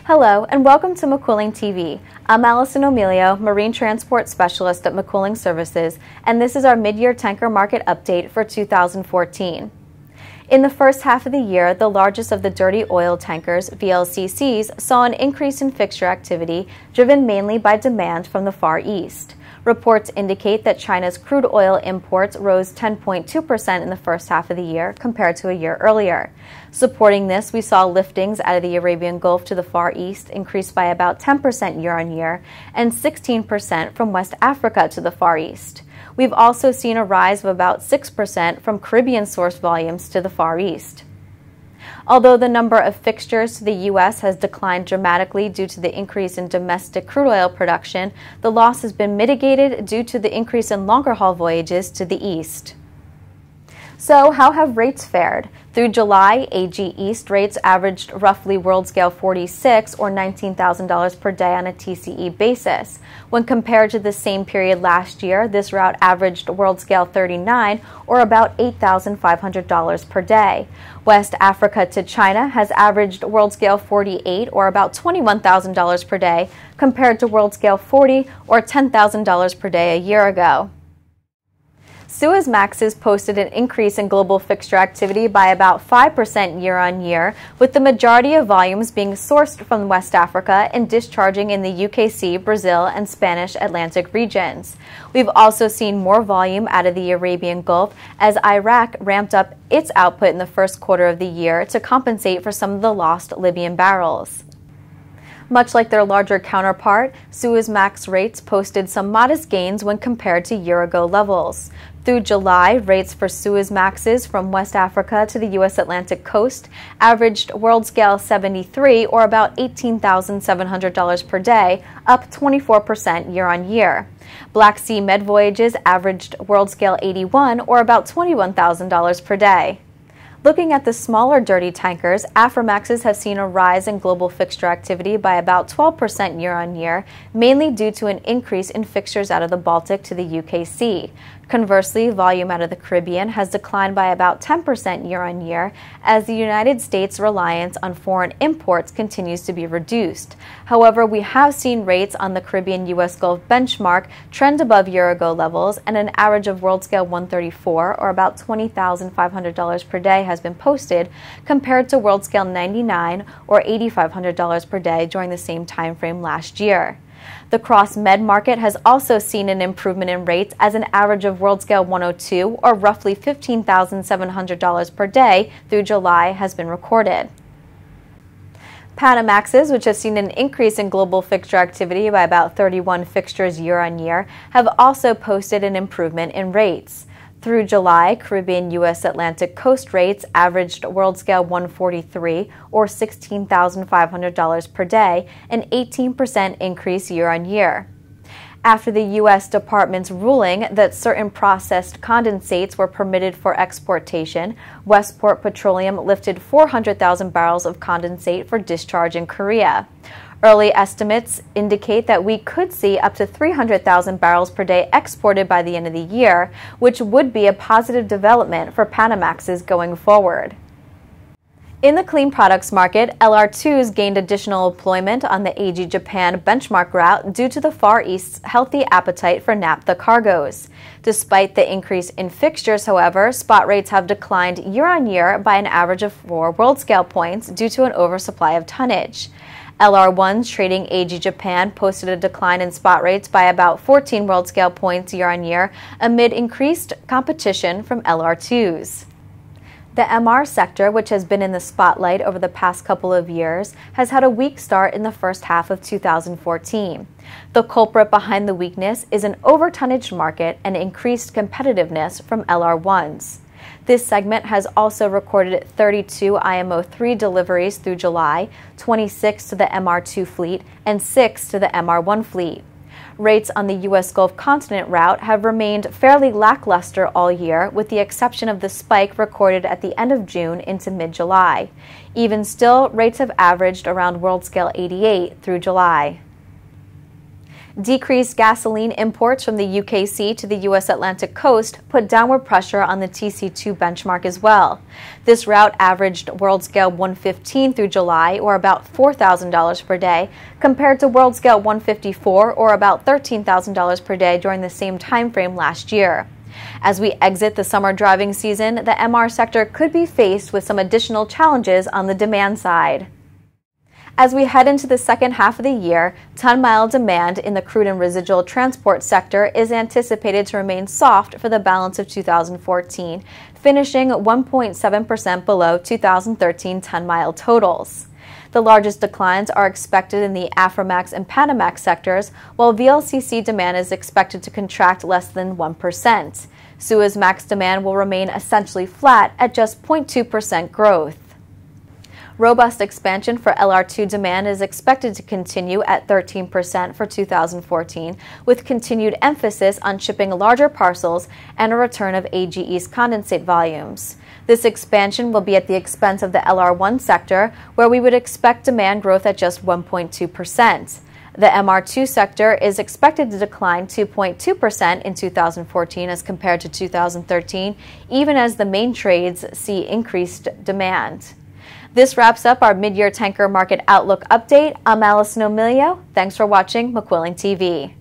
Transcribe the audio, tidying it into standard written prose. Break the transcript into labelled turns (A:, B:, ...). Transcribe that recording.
A: Hello and welcome to McQuilling TV. I'm Alison Omelio, Marine Transport Specialist at McQuilling Services, and this is our mid-year tanker market update for 2014. In the first half of the year, the largest of the dirty oil tankers, VLCCs, saw an increase in fixture activity driven mainly by demand from the Far East. Reports indicate that China's crude oil imports rose 10.2% in the first half of the year compared to a year earlier. Supporting this, we saw liftings out of the Arabian Gulf to the Far East increase by about 10% year-on-year and 16% from West Africa to the Far East. We've also seen a rise of about 6% from Caribbean source volumes to the Far East. Although the number of fixtures to the U.S. has declined dramatically due to the increase in domestic crude oil production, the loss has been mitigated due to the increase in longer-haul voyages to the east. So, how have rates fared? Through July, AG East rates averaged roughly world scale 46 or $19,000 per day on a TCE basis. When compared to the same period last year, this route averaged world scale 39 or about $8,500 per day. West Africa to China has averaged world scale 48 or about $21,000 per day compared to world scale 40 or $10,000 per day a year ago. Suezmaxes posted an increase in global fixture activity by about 5% year-on-year, with the majority of volumes being sourced from West Africa and discharging in the UKC, Brazil, and Spanish Atlantic regions. We've also seen more volume out of the Arabian Gulf as Iraq ramped up its output in the first quarter of the year to compensate for some of the lost Libyan barrels. Much like their larger counterpart, Suezmax rates posted some modest gains when compared to year-ago levels. Through July, rates for Suezmaxes from West Africa to the U.S. Atlantic coast averaged world scale 73 or about $18,700 per day, up 24% year-on-year. Black Sea Med voyages averaged world scale 81 or about $21,000 per day. Looking at the smaller dirty tankers, Aframaxes have seen a rise in global fixture activity by about 12% year-on-year, mainly due to an increase in fixtures out of the Baltic to the UKC. Conversely, volume out of the Caribbean has declined by about 10% year-on-year as the United States' reliance on foreign imports continues to be reduced. However, we have seen rates on the Caribbean-U.S. Gulf benchmark trend above year-ago levels, and an average of world scale 134 or about $20,500 per day has been posted compared to world scale 99 or $8,500 per day during the same time frame last year. The cross-med market has also seen an improvement in rates as an average of world scale 102 or roughly $15,700 per day through July has been recorded. Panamaxes, which have seen an increase in global fixture activity by about 31 fixtures year-on-year, have also posted an improvement in rates. Through July, Caribbean U.S. Atlantic coast rates averaged world scale 143 or $16,500 per day, an 18% increase year-on-year. After the U.S. Department's ruling that certain processed condensates were permitted for exportation, Westport Petroleum lifted 400,000 barrels of condensate for discharge in Korea. Early estimates indicate that we could see up to 300,000 barrels per day exported by the end of the year, which would be a positive development for Panamaxes going forward. In the clean products market, LR2s gained additional employment on the AG Japan benchmark route due to the Far East's healthy appetite for naphtha cargoes. Despite the increase in fixtures, however, spot rates have declined year-on-year by an average of 4 world scale points due to an oversupply of tonnage. LR1s trading AG Japan posted a decline in spot rates by about 14 world scale points year-on-year amid increased competition from LR2s. The MR sector, which has been in the spotlight over the past couple of years, has had a weak start in the first half of 2014. The culprit behind the weakness is an over-tonnaged market and increased competitiveness from LR1s. This segment has also recorded 32 IMO3 deliveries through July, 26 to the MR2 fleet, and 6 to the MR1 fleet. Rates on the U.S. Gulf continent route have remained fairly lackluster all year, with the exception of the spike recorded at the end of June into mid-July. Even still, rates have averaged around world scale 88 through July. Decreased gasoline imports from the UKC to the U.S. Atlantic coast put downward pressure on the TC2 benchmark as well. This route averaged world scale 115 through July, or about $4,000 per day, compared to world scale 154, or about $13,000 per day during the same time frame last year. As we exit the summer driving season, the MR sector could be faced with some additional challenges on the demand side. As we head into the second half of the year, ton-mile demand in the crude and residual transport sector is anticipated to remain soft for the balance of 2014, finishing 1.7% below 2013 ton-mile totals. The largest declines are expected in the Aframax and Panamax sectors, while VLCC demand is expected to contract less than 1%. Suezmax demand will remain essentially flat at just 0.2% growth. Robust expansion for LR2 demand is expected to continue at 13% for 2014, with continued emphasis on shipping larger parcels and a return of AG East condensate volumes. This expansion will be at the expense of the LR1 sector, where we would expect demand growth at just 1.2%. The MR2 sector is expected to decline 2.2% in 2014 as compared to 2013, even as the main trades see increased demand. This wraps up our mid-year tanker market outlook update. I'm Alison Omelio. Thanks for watching McQuilling TV.